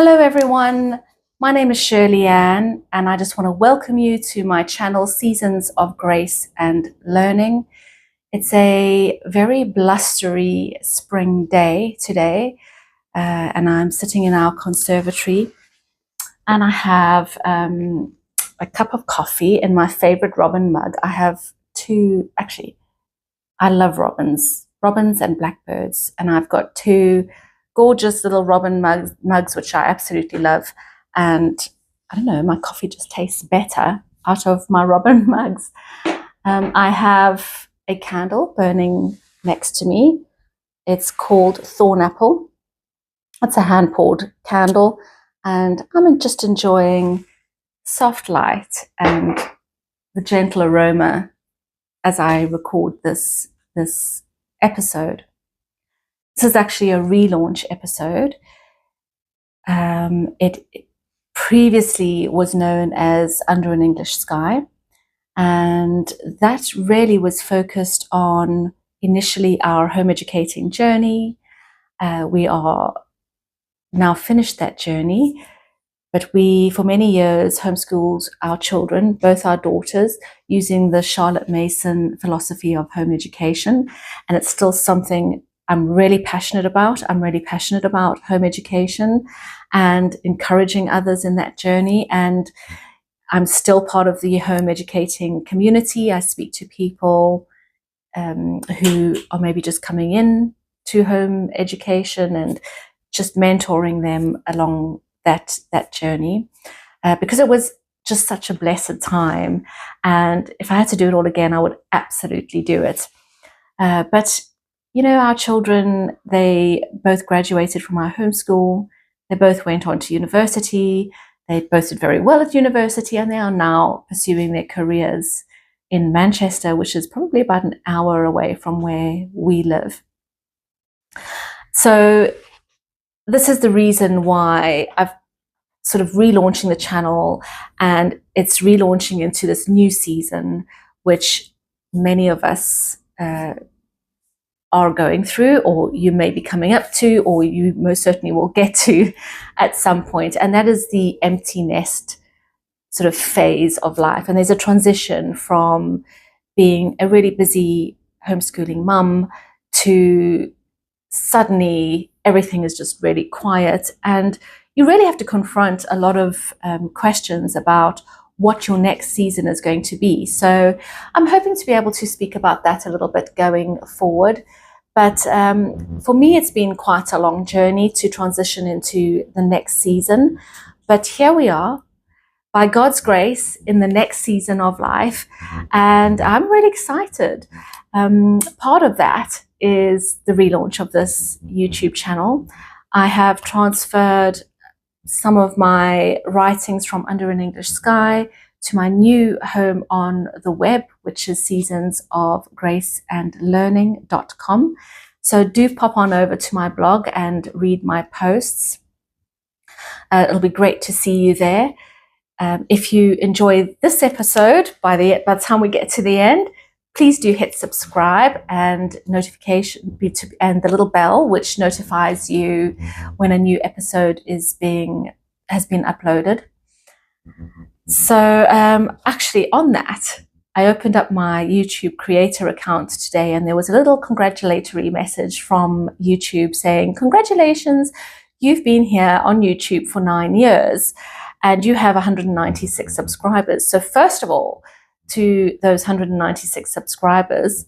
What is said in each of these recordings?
Hello everyone, my name is Shirley-Ann and I just want to welcome you to my channel Seasons of Grace and Learning. It's a very blustery spring day today and I'm sitting in our conservatory and I have a cup of coffee in my favorite robin mug. I have two, actually I love robins and blackbirds, and I've got two gorgeous little robin mugs which I absolutely love. And I don't know, my coffee just tastes better out of my robin mugs. I have a candle burning next to me. It's called Thorn Apple. It's a hand-poured candle, and I'm just enjoying soft light and the gentle aroma as I record this episode. This is actually a relaunch episode. It previously was known as Under an English Sky, and that really was focused on initially our home educating journey. We are now finished that journey, but we, for many years, homeschooled our children, both our daughters, using the Charlotte Mason philosophy of home education. And it's still something I'm really passionate about. I'm really passionate about home education and encouraging others in that journey. And I'm still part of the home educating community. I speak to people who are maybe just coming in to home education and just mentoring them along that journey, because it was just such a blessed time, and if I had to do it all again, I would absolutely do it. But you know, our children, they both graduated from our homeschool, they both went on to university, they both did very well at university, and they are now pursuing their careers in Manchester, which is probably about an hour away from where we live. So this is the reason why I've sort of relaunching the channel, and it's relaunching into this new season, which many of us are going through, or you may be coming up to, or you most certainly will get to at some point. And that is the empty nest sort of phase of life. And there's a transition from being a really busy homeschooling mum to suddenly everything is just really quiet, and you really have to confront a lot of questions about what your next season is going to be. So I'm hoping to be able to speak about that a little bit going forward. But for me, it's been quite a long journey to transition into the next season. But here we are, by God's grace, in the next season of life, and I'm really excited. Part of that is the relaunch of this YouTube channel. I have transferred some of my writings from Under an English Sky to my new home on the web, which is seasonsofgraceandlearning.com. So do pop on over to my blog and read my posts. It'll be great to see you there. If you enjoy this episode, by the time we get to the end, please do hit subscribe and notification and the little bell which notifies you when a new episode has been uploaded. So actually on that, I opened up my YouTube creator account today, and there was a little congratulatory message from YouTube saying, "Congratulations, you've been here on YouTube for 9 years and you have 196 subscribers." So first of all, to those 196 subscribers,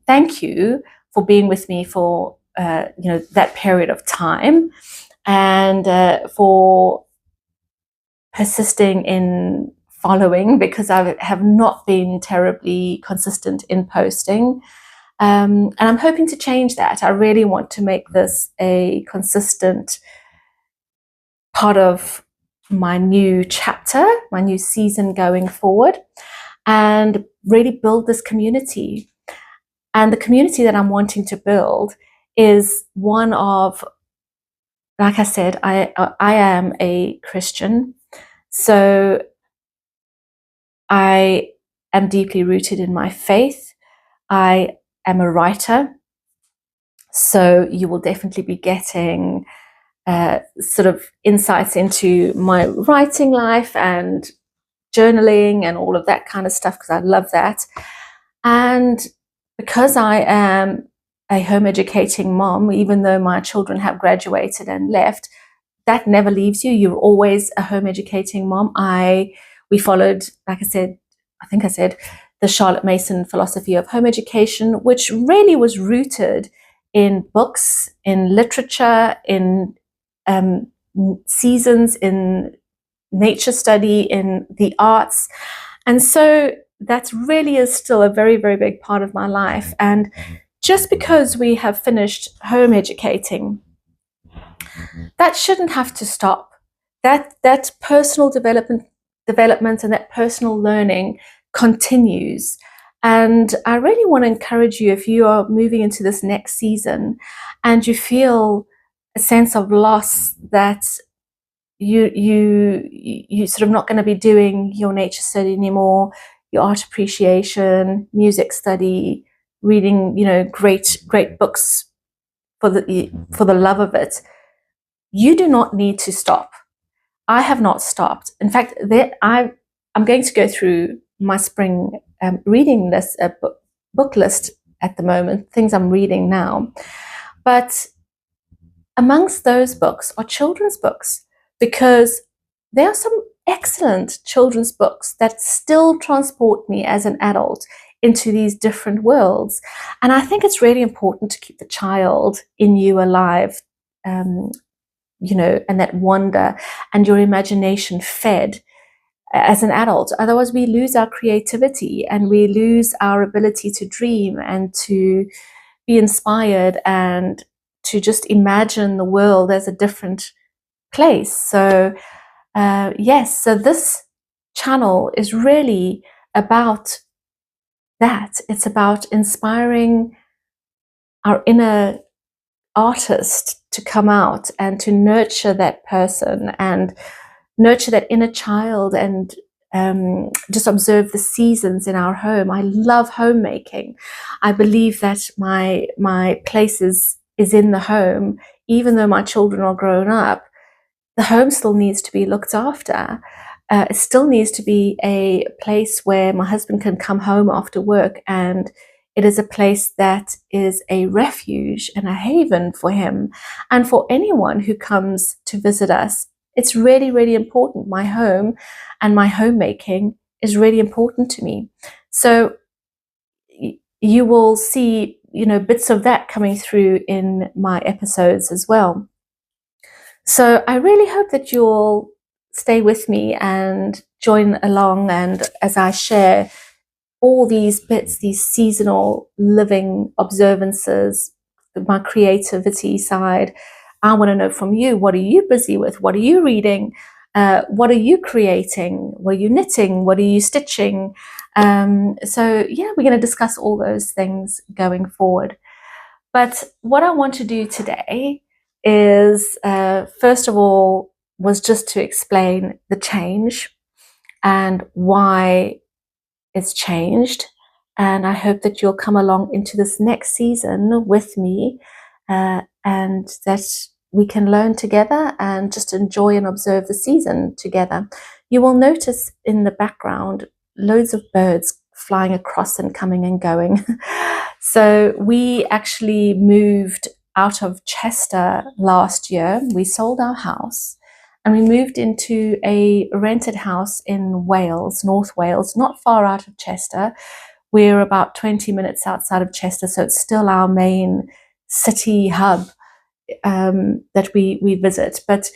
thank you for being with me for that period of time, and for persisting in following, because I have not been terribly consistent in posting, and I'm hoping to change that. I really want to make this a consistent part of my new chapter, my new season going forward, and really build this community. And the community that I'm wanting to build is one of, like I said, I am a Christian, so I am deeply rooted in my faith. I am a writer, so you will definitely be getting sort of insights into my writing life and journaling and all of that kind of stuff, because I love that. And because I am a home educating mom, even though my children have graduated and left, that never leaves you. You're always a home educating mom. We followed, like I said, the Charlotte Mason philosophy of home education, which really was rooted in books, in literature, in seasons, in nature study, in the arts. And so that really is still a very, very big part of my life. And just because we have finished home educating, that shouldn't have to stop. That personal development and that personal learning continues. And I really want to encourage you, if you are moving into this next season and you feel a sense of loss, that you sort of not going to be doing your nature study anymore, your art appreciation, music study, reading, great books for the love of it. You do not need to stop. I have not stopped. In fact, I'm going to go through my spring reading list, book list at the moment, things I'm reading now. But amongst those books are children's books, because there are some excellent children's books that still transport me as an adult into these different worlds. And I think it's really important to keep the child in you alive, and that wonder and your imagination fed as an adult. Otherwise, we lose our creativity and we lose our ability to dream and to be inspired and to just imagine the world as a different place. So yes, so this channel is really about that. It's about inspiring our inner artist to come out and to nurture that person and nurture that inner child, and just observe the seasons in our home. I love homemaking. I believe that my place is in the home. Even though my children are grown up, the home still needs to be looked after. It still needs to be a place where my husband can come home after work, and it is a place that is a refuge and a haven for him and for anyone who comes to visit us. It's really, really important. My home and my homemaking is really important to me. So you will see, bits of that coming through in my episodes as well. So I really hope that you'll stay with me and join along, and as I share all these bits, these seasonal living observances, my creativity side, I want to know from you, what are you busy with? What are you reading? What are you creating? What are you knitting? What are you stitching? So yeah, we're going to discuss all those things going forward. But what I want to do today is, first of all, was just to explain the change and why it's changed. And I hope that you'll come along into this next season with me, and that we can learn together and just enjoy and observe the season together. You will notice in the background loads of birds flying across and coming and going. So we actually moved out of Chester last year. We sold our house and we moved into a rented house in Wales, North Wales, not far out of Chester. We're about 20 minutes outside of Chester, so it's still our main city hub that we visit. But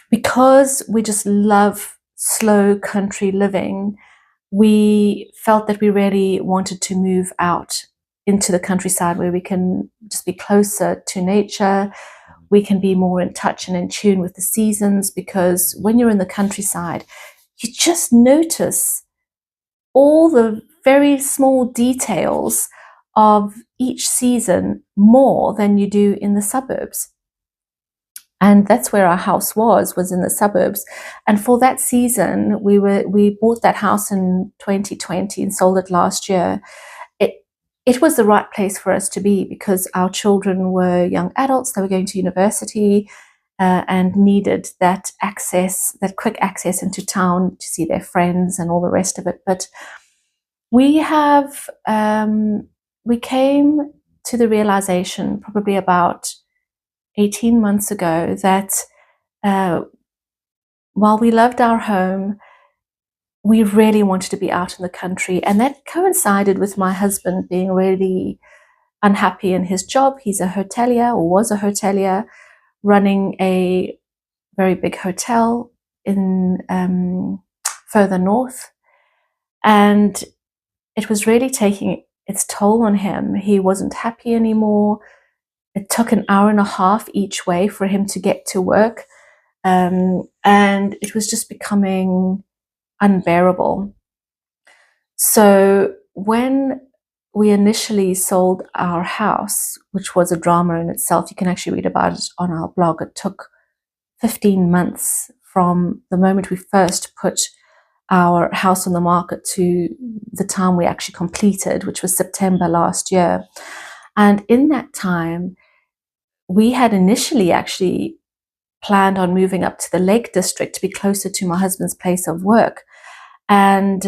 because we just love slow country living, we felt that we really wanted to move out into the countryside where we can just be closer to nature. We can be more in touch and in tune with the seasons, because when you're in the countryside, you just notice all the very small details of each season more than you do in the suburbs. And that's where our house was in the suburbs. And for that season, we bought that house in 2020 and sold it last year. it was the right place for us to be because our children were young adults. They were going to university and needed that access, that quick access into town to see their friends and all the rest of it. But we came to the realization probably about 18 months ago that while we loved our home, we really wanted to be out in the country. And that coincided with my husband being really unhappy in his job. He's a hotelier, or was a hotelier, running a very big hotel in further north. And it was really taking its toll on him. He wasn't happy anymore. It took an hour and a half each way for him to get to work. And it was just becoming unbearable. So when we initially sold our house, which was a drama in itself, you can actually read about it on our blog. It took 15 months from the moment we first put our house on the market to the time we actually completed, which was September last year. And in that time, we had initially actually planned on moving up to the Lake District to be closer to my husband's place of work. And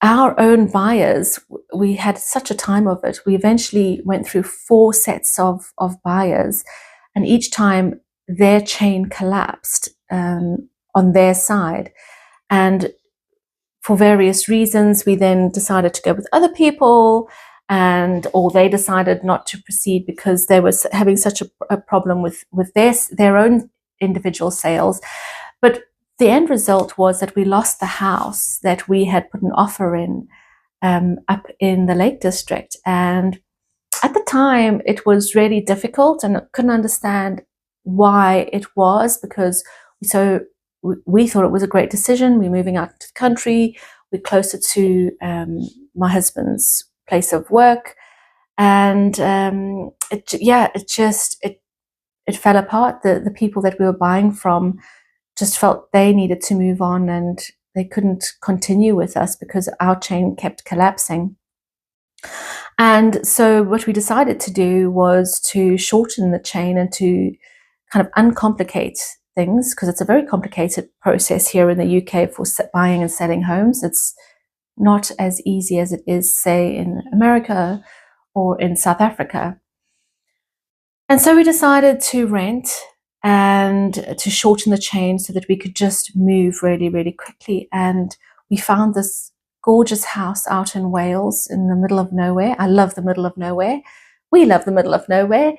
our own buyers, we had such a time of it. We eventually went through 4 sets of buyers, and each time their chain collapsed on their side. And for various reasons, we then decided to go with other people, or they decided not to proceed because they were having such a problem with their own individual sales. But the end result was that we lost the house that we had put an offer in up in the Lake District. And at the time, it was really difficult, and I couldn't understand why it was, because we thought it was a great decision. We're moving out to the country. We're closer to my husband's place of work. And it fell apart. The people that we were buying from just felt they needed to move on, and they couldn't continue with us because our chain kept collapsing. And so what we decided to do was to shorten the chain and to kind of uncomplicate things, because it's a very complicated process here in the UK for buying and selling homes. It's not as easy as it is, say, in America or in South Africa. And so we decided to rent and to shorten the chain so that we could just move really, really quickly. And we found this gorgeous house out in Wales in the middle of nowhere. I love the middle of nowhere. We love the middle of nowhere.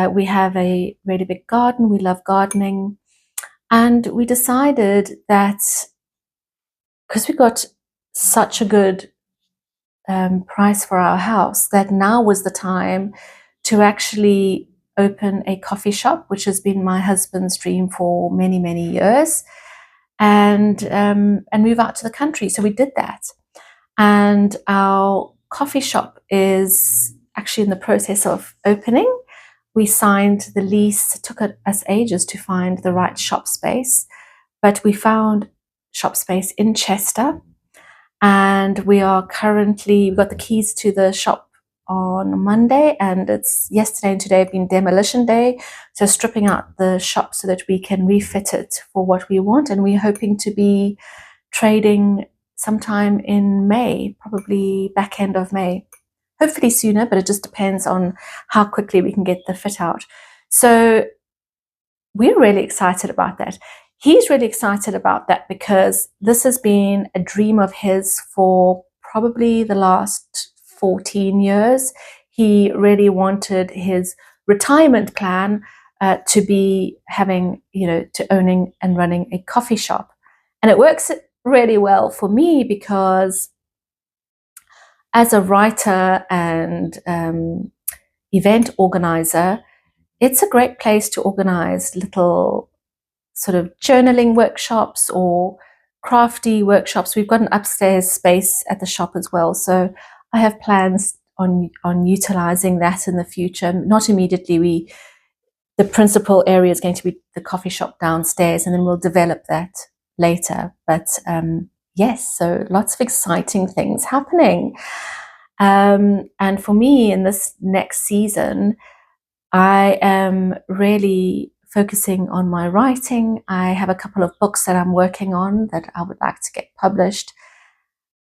We have a really big garden. We love gardening. And we decided that because we got such a good price for our house, that now was the time to actually open a coffee shop, which has been my husband's dream for many, many years, and move out to the country. So we did that. And our coffee shop is actually in the process of opening. We signed the lease. It took us ages to find the right shop space, but we found shop space in Chester. And we've got the keys to the shop on Monday, and it's yesterday and today have been demolition day. So stripping out the shop so that we can refit it for what we want. And we're hoping to be trading sometime in May, probably back end of May. Hopefully sooner, but it just depends on how quickly we can get the fit out. So we're really excited about that. He's really excited about that because this has been a dream of his for probably the last 14 years. He really wanted his retirement plan to be having, to owning and running a coffee shop. And it works really well for me because as a writer and event organizer, it's a great place to organize little sort of journaling workshops or crafty workshops. We've got an upstairs space at the shop as well. So I have plans on utilizing that in the future. Not immediately. The principal area is going to be the coffee shop downstairs, and then we'll develop that later. But yes, so lots of exciting things happening. And for me in this next season, I am really focusing on my writing. I have a couple of books that I'm working on that I would like to get published.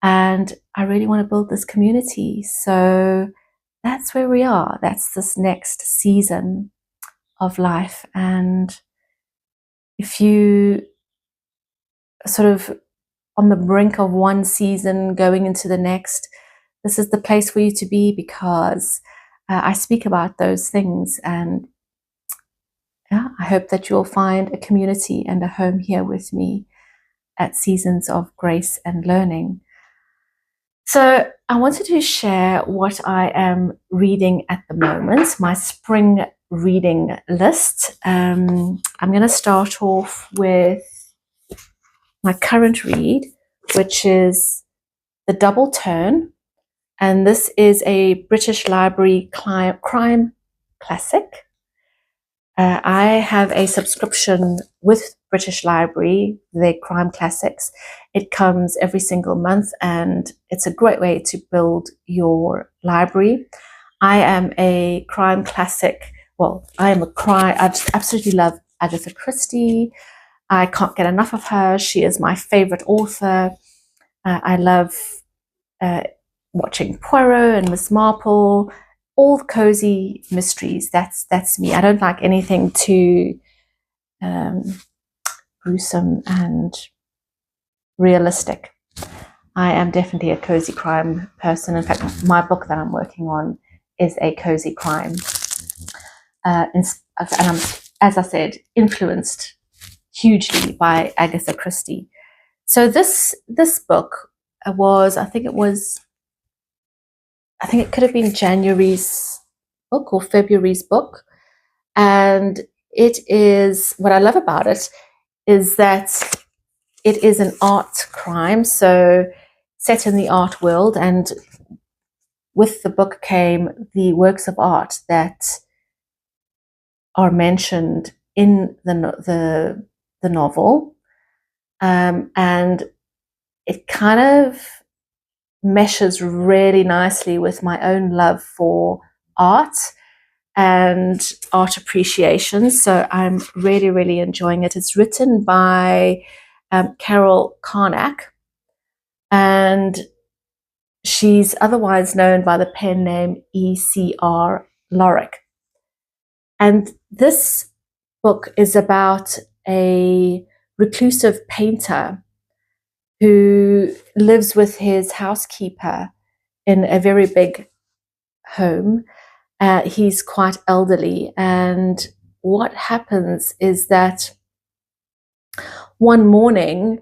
And I really want to build this community. So that's where we are. That's this next season of life. And if you sort of on the brink of one season going into the next, this is the place for you to be, because I speak about those things. And yeah, I hope that you'll find a community and a home here with me at Seasons of Grace and Learning. So I wanted to share what I am reading at the moment, my spring reading list. I'm going to start off with my current read, which is The Double Turn. And this is a British Library crime classic. I have a subscription with British Library, their crime classics. It comes every single month, and it's a great way to build your library. I am a crime classic. Well, I just absolutely love Agatha Christie. I can't get enough of her. She is my favorite author. I love watching Poirot and Miss Marple, all the cozy mysteries. That's me. I don't like anything too gruesome and realistic. I am definitely a cozy crime person. In fact, my book that I'm working on is a cozy crime. And I'm, as I said, influenced hugely by Agatha Christie. So this book was, I think it could have been January's book or February's book. And it is, what I love about it is that it is an art crime, so set in the art world. And with the book came the works of art that are mentioned in the novel. And it kind of meshes really nicely with my own love for art and art appreciation. So I'm really, really enjoying it. It's written by Carol Carnac, and she's otherwise known by the pen name E.C.R. Lorick. And this book is about a reclusive painter who lives with his housekeeper in a very big home. He's quite elderly, and what happens is that one morning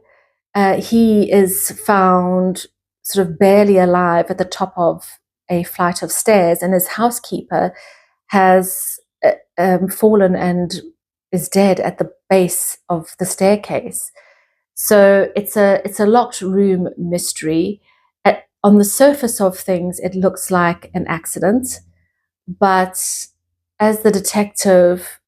he is found sort of barely alive at the top of a flight of stairs, and his housekeeper has fallen and is dead at the base of the staircase. So it's a locked room mystery. On the surface of things, it looks like an accident, but as the detective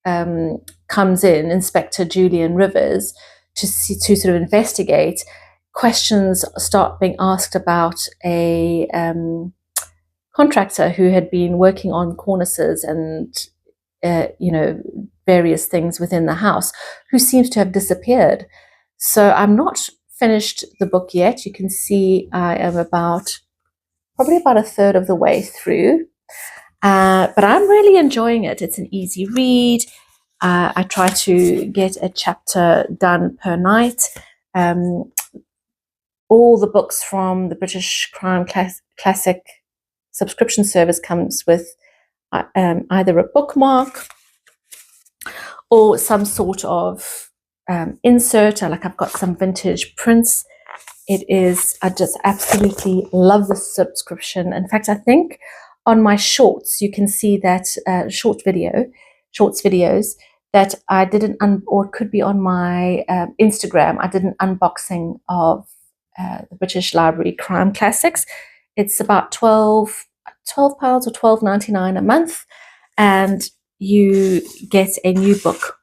comes in, Inspector Julian Rivers, to sort of investigate, questions start being asked about a contractor who had been working on cornices and various things within the house, who seems to have disappeared. So I'm not finished the book yet. You can see I am probably about a third of the way through. But I'm really enjoying it. It's an easy read. I try to get a chapter done per night. All the books from the British Crime Classic subscription service comes with either a bookmark or some sort of insert. I've got some vintage prints. I just absolutely love this subscription. In fact, I think on my shorts, you can see that shorts videos that I did or it could be on my Instagram. I did an unboxing of the British Library Crime Classics. It's about £12 or £12.99 a month, and you get a new book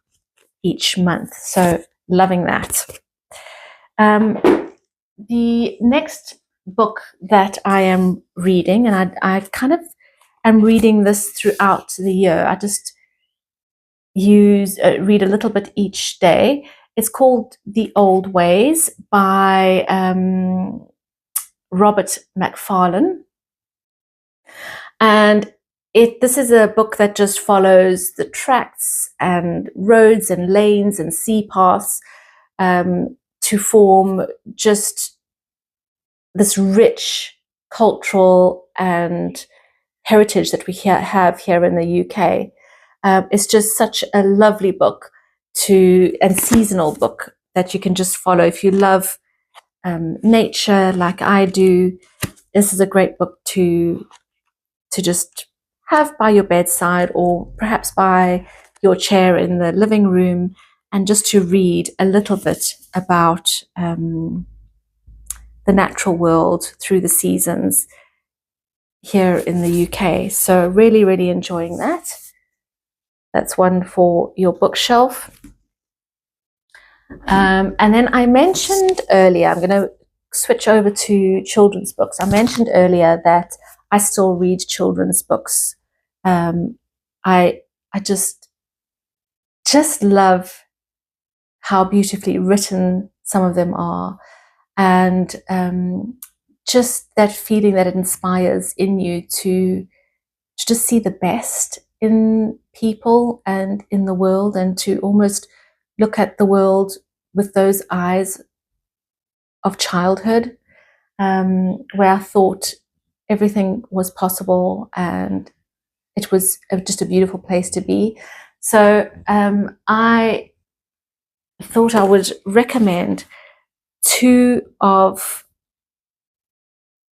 each month. So loving that. the next book that I am reading, and I kind of am reading this throughout the year. I just read a little bit each day. It's called The Old Ways by Robert Macfarlane. And this is a book that just follows the tracks and roads and lanes and sea paths to form just this rich cultural and heritage that we have here in the UK. It's just such a lovely book and seasonal book that you can just follow. If you love nature like I do, this is a great book to just have by your bedside, or perhaps by your chair in the living room, and just to read a little bit about the natural world through the seasons here in the UK. So really, really enjoying that. That's one for your bookshelf. And then I mentioned earlier, I'm going to switch over to children's books. I mentioned earlier that I still read children's books. I just love how beautifully written some of them are, and just that feeling that it inspires in you to just see the best in people and in the world, and to almost look at the world with those eyes of childhood, where I thought everything was possible and it was just a beautiful place to be. So I thought I would recommend two of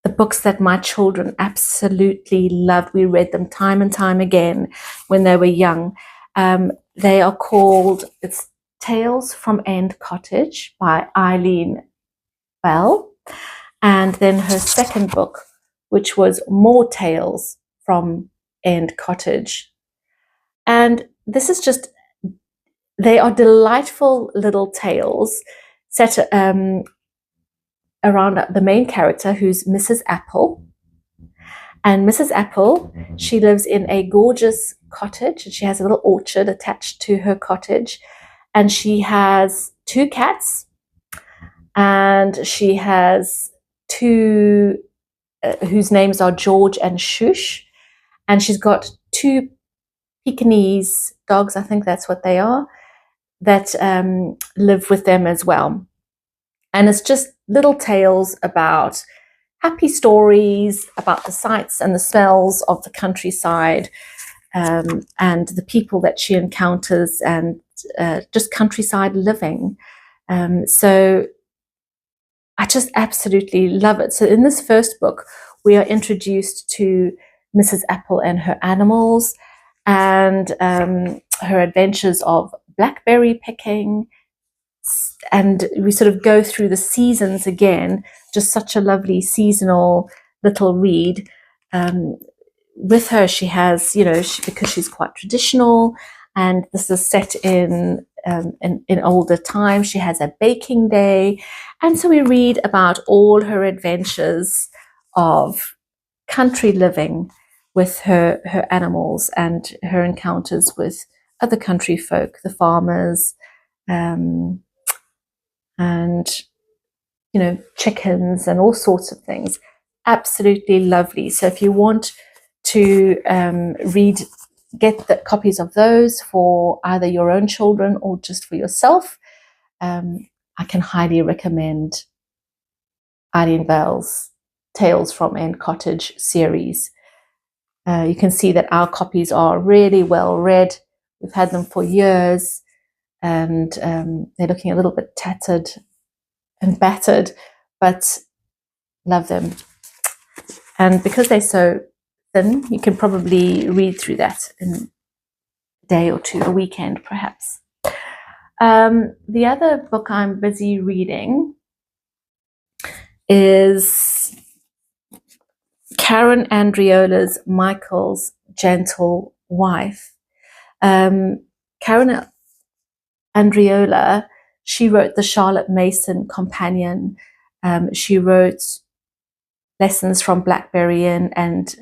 the books that my children absolutely loved. We read them time and time again when they were young. They are called, it's Tales from End Cottage by Eileen Bell, and then her second book, which was More Tales from End Cottage. And this is just, they are delightful little tales set around the main character, who's Mrs. Apple. And Mrs. Apple, she lives in a gorgeous cottage, and she has a little orchard attached to her cottage. And she has two cats, and she has two whose names are George and Shush. And she's got two Pekingese dogs, I think that's what they are, that live with them as well. And it's just little tales about happy stories about the sights and the smells of the countryside, and the people that she encounters, and just countryside living. So I just absolutely love it. So in this first book, we are introduced to Mrs. Apple and her animals, and her adventures of blackberry picking. And we sort of go through the seasons again, just such a lovely seasonal little read. With her, she has, because she's quite traditional, and this is set in older times, she has a baking day. And so we read about all her adventures of country living with her animals, and her encounters with other country folk, the farmers, and chickens and all sorts of things. Absolutely lovely. So if you want to get the copies of those for either your own children or just for yourself, I can highly recommend Eileen Bell's Tales from End Cottage series. You can see that our copies are really well read. We've had them for years, and they're looking a little bit tattered and battered, but love them. And because they're so thin, you can probably read through that in a day or two, a weekend perhaps. The other book I'm busy reading is Karen Andriola's Michael's Gentle Wife. Karen Andriola, she wrote the Charlotte Mason Companion, She wrote Lessons from Blackberry Inn and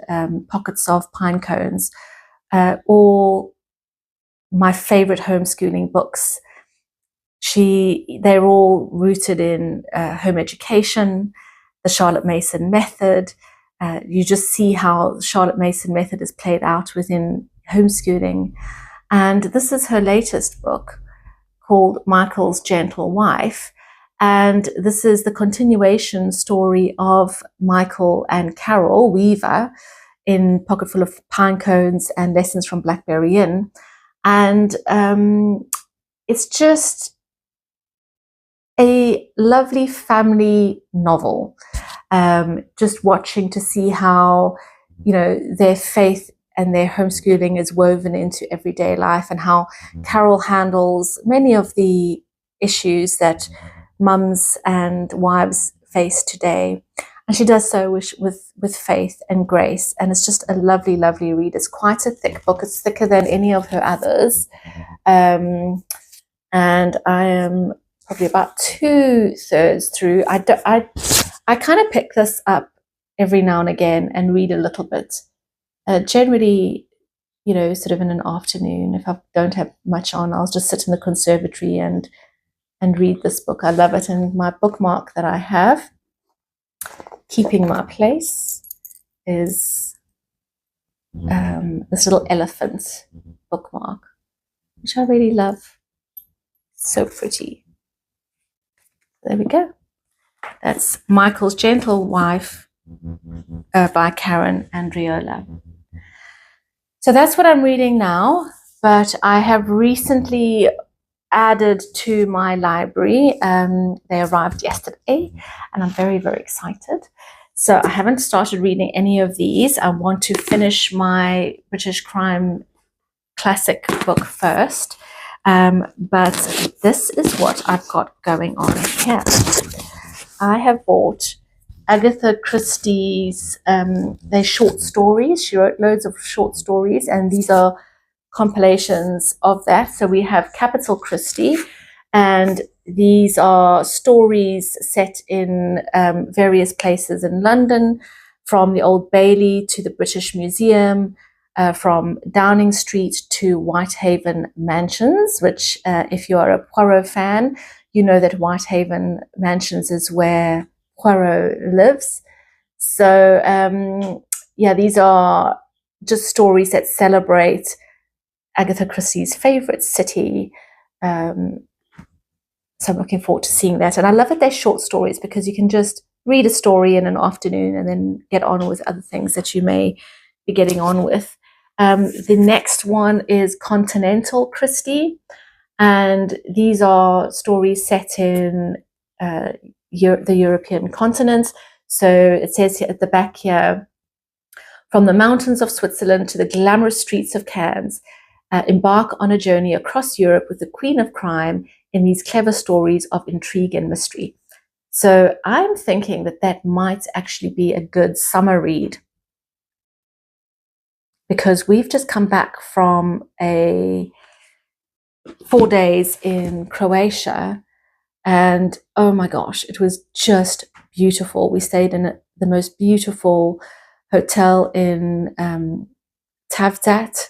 Pockets of Pine Cones, all my favorite homeschooling books. They're all rooted in home education, the Charlotte Mason method. You just see how the Charlotte Mason method is played out within homeschooling. And this is her latest book called Michael's Gentle Wife. And this is the continuation story of Michael and Carol Weaver in Pocketful of Pine Cones and Lessons from Blackberry Inn. And it's just a lovely family novel. Just watching to see how, their faith and their homeschooling is woven into everyday life, and how Carol handles many of the issues that mums and wives face today. And she does so with faith and grace. And it's just a lovely, lovely read. It's quite a thick book. It's thicker than any of her others. And I am probably about 2/3 through. I kind of pick this up every now and again and read a little bit. Generally, sort of in an afternoon. If I don't have much on, I'll just sit in the conservatory and read this book. I love it. And my bookmark that I have, Keeping My Place, is this little elephant bookmark, which I really love. So pretty. There we go. That's Michael's Gentle Wife by Karen Andriola. So that's what I'm reading now, but I have recently added to my library. They arrived yesterday, and I'm very, very excited. So I haven't started reading any of these. I want to finish my British crime classic book first. But this is what I've got going on here. I have bought Agatha Christie's, they're short stories. She wrote loads of short stories, and these are compilations of that. So we have Capital Christie, and these are stories set in various places in London, from the Old Bailey to the British Museum, from Downing Street to Whitehaven Mansions, which if you are a Poirot fan, you know that Whitehaven Mansions is where Poirot lives. So these are just stories that celebrate Agatha Christie's favorite city. So I'm looking forward to seeing that. And I love that they're short stories, because you can just read a story in an afternoon and then get on with other things that you may be getting on with. The next one is Continental Christie, and these are stories set in the European continent. So it says here at the back here, from the mountains of Switzerland to the glamorous streets of Cannes, embark on a journey across Europe with the Queen of Crime in these clever stories of intrigue and mystery. So I'm thinking that might actually be a good summer read, because we've just come back from 4 days in Croatia, and oh my gosh, it was just beautiful. We stayed in the most beautiful hotel in Tavdat,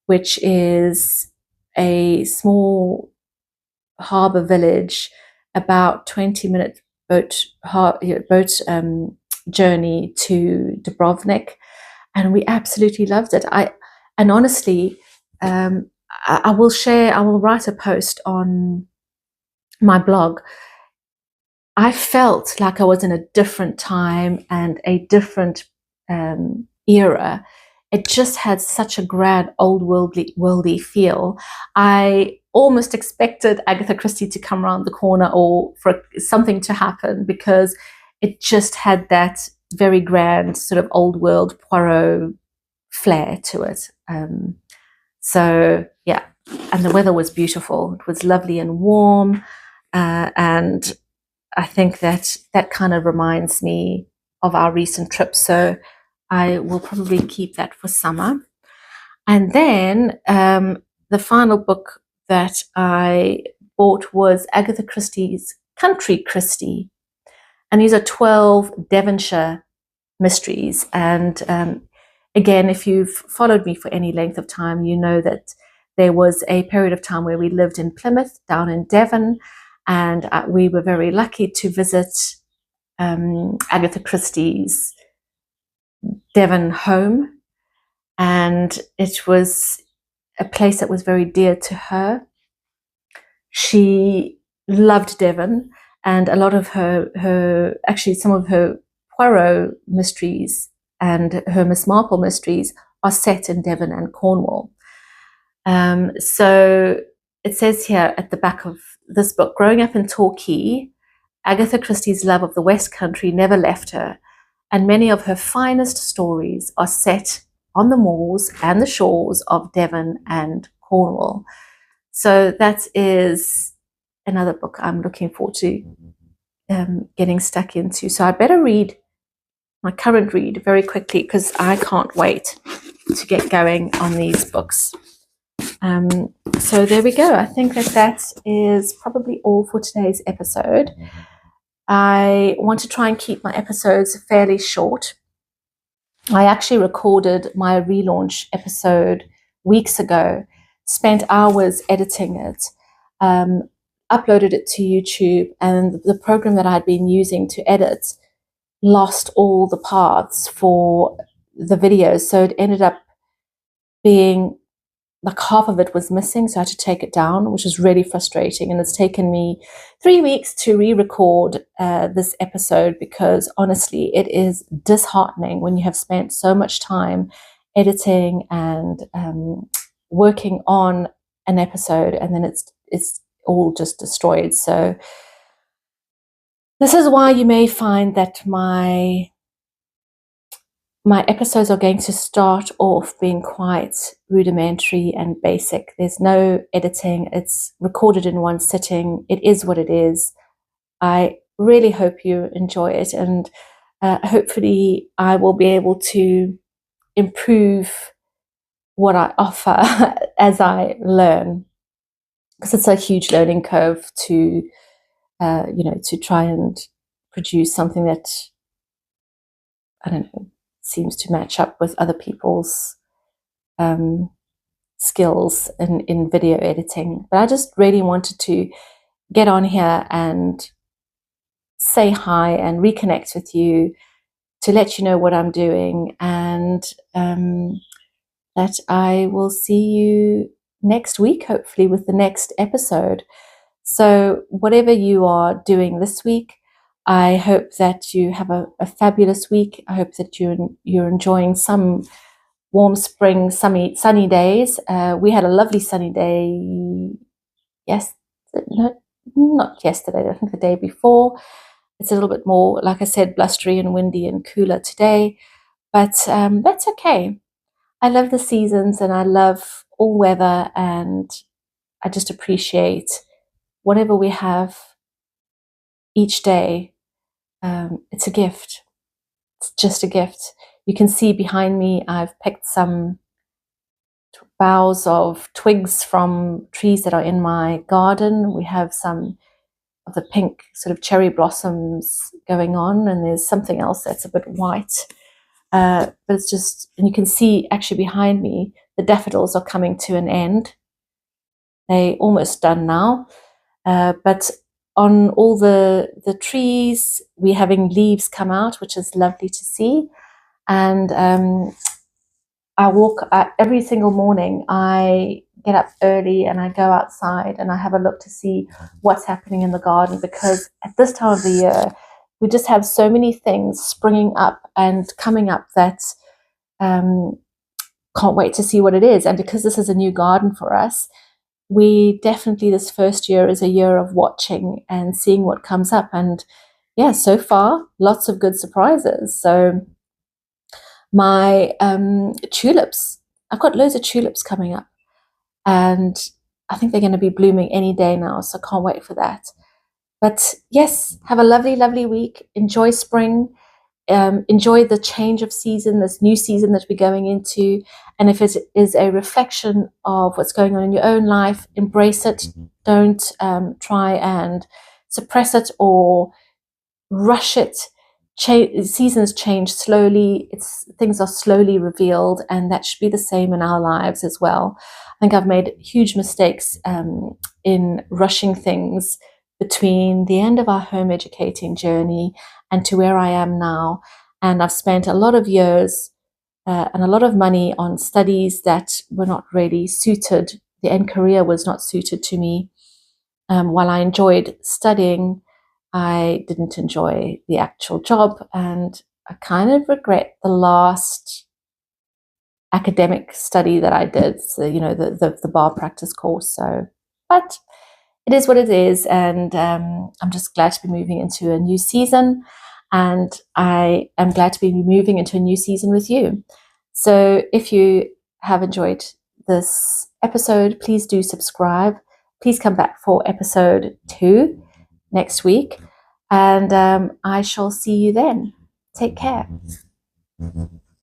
which is a small harbor village, about 20-minute boat journey to Dubrovnik, and we absolutely loved it. And honestly, I will write a post on my blog. I felt like I was in a different time and a different era. It just had such a grand old worldly feel. I almost expected Agatha Christie to come around the corner or for something to happen, because it just had that very grand sort of old world Poirot flair to it. So yeah, and the weather was beautiful. It was lovely and warm, and I think that kind of reminds me of our recent trip. So I will probably keep that for summer. And then the final book that I bought was Agatha Christie's Country Christie. And these are 12 Devonshire mysteries. And again, if you've followed me for any length of time, you know that there was a period of time where we lived in Plymouth, down in Devon, and we were very lucky to visit Agatha Christie's Devon home. And it was a place that was very dear to her. She loved Devon, and a lot of actually some of her Poirot mysteries and her Miss Marple mysteries are set in Devon and Cornwall. So it says here at the back of this book, growing up in Torquay, Agatha Christie's love of the West Country never left her, and many of her finest stories are set on the moors and the shores of Devon and Cornwall. So that is another book I'm looking forward to getting stuck into. So I better read my current read very quickly because I can't wait to get going on these books. So there we go. I think that is probably all for today's episode. I want to try and keep my episodes fairly short. I actually recorded my relaunch episode weeks ago, spent hours editing it, uploaded it to YouTube, and the program that I'd been using to edit lost all the paths for the videos. So it ended up being like half of it was missing, so I had to take it down, which is really frustrating. And it's taken me 3 weeks to re-record this episode because honestly, it is disheartening when you have spent so much time editing and working on an episode, and then it's all just destroyed. So this is why you may find that my episodes are going to start off being quite rudimentary and basic. There's no editing. It's recorded in one sitting. It is what it is. I really hope you enjoy it, and hopefully I will be able to improve what I offer as I learn, because it's a huge learning curve to to try and produce something that, I don't know, seems to match up with other people's skills in video editing. But I just really wanted to get on here and say hi and reconnect with you, to let you know what I'm doing, and that I will see you next week, hopefully, with the next episode. So whatever you are doing this week, I hope that you have a fabulous week. I hope that you're enjoying some warm spring, sunny days. We had a lovely sunny day. Yes, no, not yesterday. I think the day before. It's a little bit more, like I said, blustery and windy and cooler today, but that's okay. I love the seasons and I love all weather, and I just appreciate whatever we have each day. It's a gift. It's just a gift. You can see behind me, I've picked some boughs of twigs from trees that are in my garden. We have some of the pink sort of cherry blossoms going on, and there's something else that's a bit white. But it's just, and you can see actually behind me, the daffodils are coming to an end. They're almost done now. But on all the trees, we're having leaves come out, which is lovely to see. And I walk every single morning. I get up early and I go outside and I have a look to see what's happening in the garden, because at this time of the year, we just have so many things springing up and coming up that can't wait to see what it is. And because this is a new garden for us, we definitely, this first year is a year of watching and seeing what comes up. And yeah, so far, lots of good surprises. So my tulips, I've got loads of tulips coming up, and I think they're going to be blooming any day now. So I can't wait for that. But yes, have a lovely, lovely week. Enjoy spring. Enjoy the change of season, this new season that we're going into. And if it is a reflection of what's going on in your own life, embrace it. Don't try and suppress it or rush it. Seasons change slowly. Things are slowly revealed, and that should be the same in our lives as well. I think I've made huge mistakes in rushing things between the end of our home educating journey and to where I am now. And I've spent a lot of years and a lot of money on studies that were not really suited. The end career was not suited to me. While I enjoyed studying, I didn't enjoy the actual job, and I kind of regret the last academic study that I did, so, the bar practice course. So, but it is what it is, and I'm just glad to be moving into a new season, and I am glad to be moving into a new season with you. So if you have enjoyed this episode, please do subscribe. Please come back for episode 2 next week, and I shall see you then. Take care.